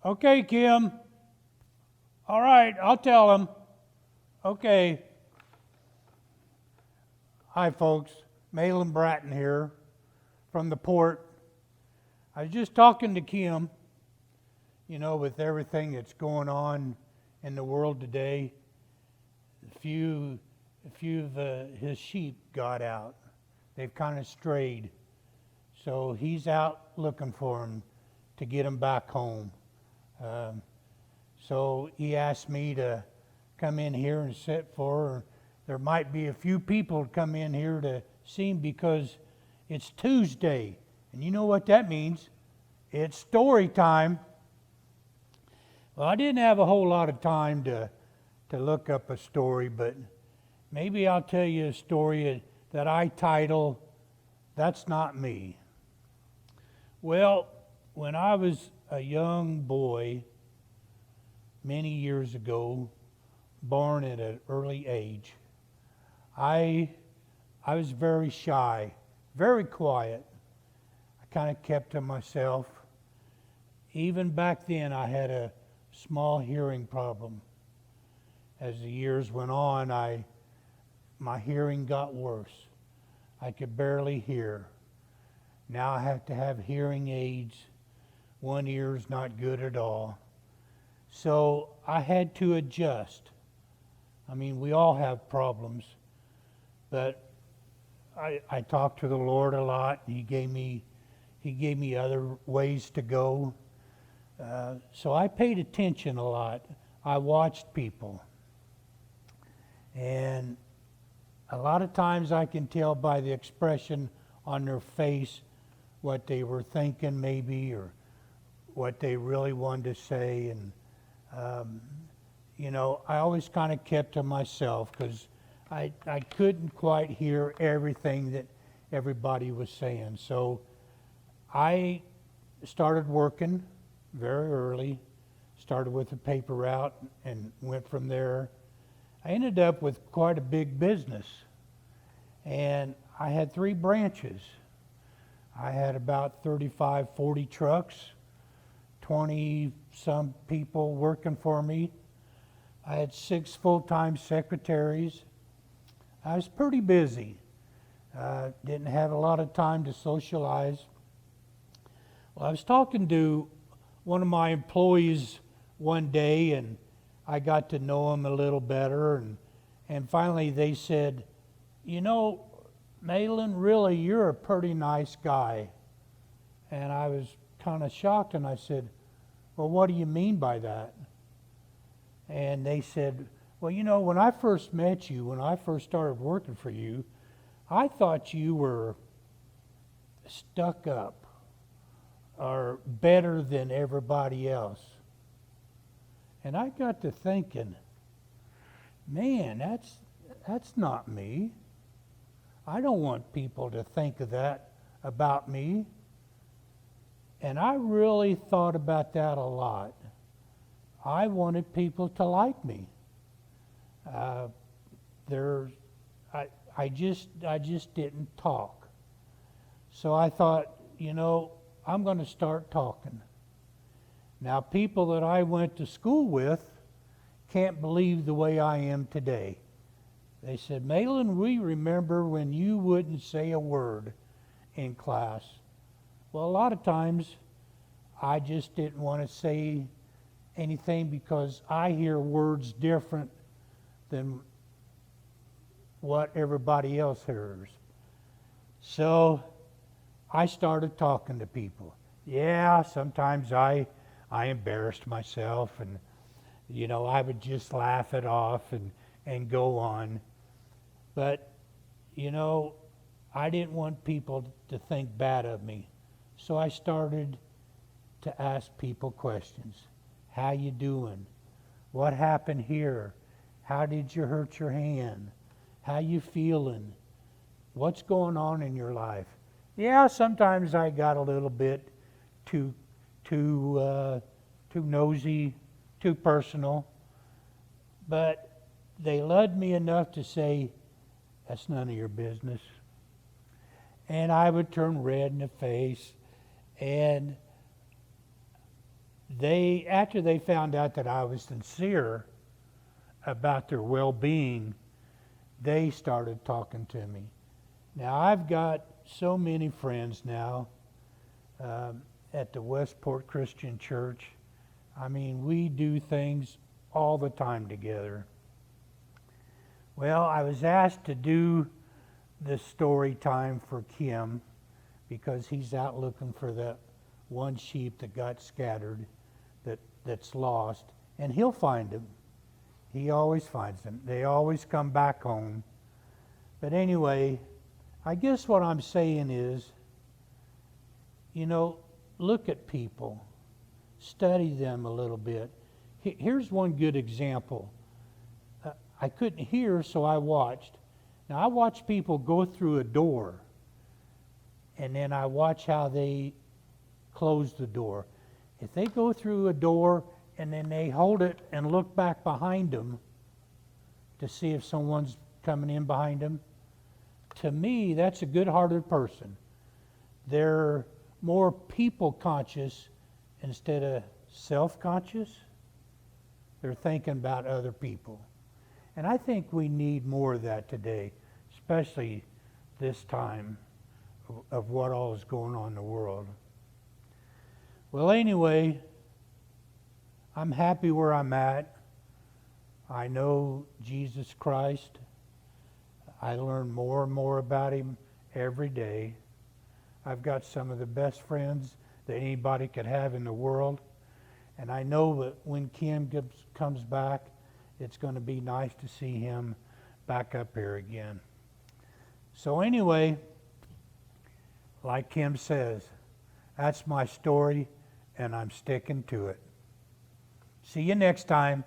Okay, Kim. All right, I'll tell him. Okay. Hi, folks. Malin Bratton here from the port. I was just talking to Kim, with everything that's going on in the world today. A few of his sheep got out. They've kind of strayed. So he's out looking for them to get them back home. So he asked me to come in here and sit for. There might be a few people come in here to see him because it's Tuesday. And you know what that means? It's story time. Well, I didn't have a whole lot of time to look up a story, but maybe I'll tell you a story that I title, That's Not Me. Well, when I was a young boy, many years ago, born at an early age, I was very shy, very quiet. I kind of kept to myself. Even back then, I had a small hearing problem. As the years went on, my hearing got worse. I could barely hear. Now I have to have hearing aids. One ear's not good at all. So I had to adjust. I mean, we all have problems, but I talked to the Lord a lot. He gave me other ways to go. So I paid attention a lot. I watched people. And a lot of times I can tell by the expression on their face what they were thinking maybe, or what they really wanted to say. And, I always kind of kept to myself because I couldn't quite hear everything that everybody was saying. So I started working very early, started with a paper route and went from there. I ended up with quite a big business, and I had 3 branches. I had about 35, 40 trucks, 20 some people working for me. I had 6 full-time secretaries. I was pretty busy. Didn't have a lot of time to socialize. Well, I was talking to one of my employees one day, and I got to know him a little better, and finally they said, Malin, really, you're a pretty nice guy. And I was kind of shocked, and I said, well, what do you mean by that? And they said, well, when I first met you, when I first started working for you, I thought you were stuck up or better than everybody else. And I got to thinking, man, that's not me. I don't want people to think of that about me. And I really thought about that a lot. I wanted people to like me. I just didn't talk. So I thought, I'm going to start talking. Now, people that I went to school with can't believe the way I am today. They said, Malin, we remember when you wouldn't say a word in class. Well, a lot of times I just didn't want to say anything because I hear words different than what everybody else hears. So I started talking to people. Yeah, sometimes I embarrassed myself, and I would just laugh it off and go on. But I didn't want people to think bad of me. So I started to ask people questions. How you doing? What happened here? How did you hurt your hand? How you feeling? What's going on in your life? Yeah, sometimes I got a little bit too nosy, too personal. But they loved me enough to say, that's none of your business. And I would turn red in the face, and after they found out that I was sincere about their well-being, they started talking to me. Now, I've got so many friends now at the Westport Christian Church. I mean, we do things all the time together. Well, I was asked to do the story time for Kim because he's out looking for that one sheep that got scattered, that's lost, and he'll find them. He always finds them. They always come back home. But anyway, I guess what I'm saying is, look at people. Study them a little bit. Here's one good example. I couldn't hear, so I watched. Now, I watch people go through a door, and then I watch how they close the door. If they go through a door and then they hold it and look back behind them to see if someone's coming in behind them, to me, that's a good-hearted person. They're more people-conscious instead of self-conscious. They're thinking about other people. And I think we need more of that today, especially this time of what all is going on in the world. Well, anyway, I'm happy where I'm at. I know Jesus Christ. I learn more and more about Him every day. I've got some of the best friends that anybody could have in the world. And I know that when Kim comes back, it's going to be nice to see him back up here again. So anyway, like Kim says, that's my story, and I'm sticking to it. See you next time.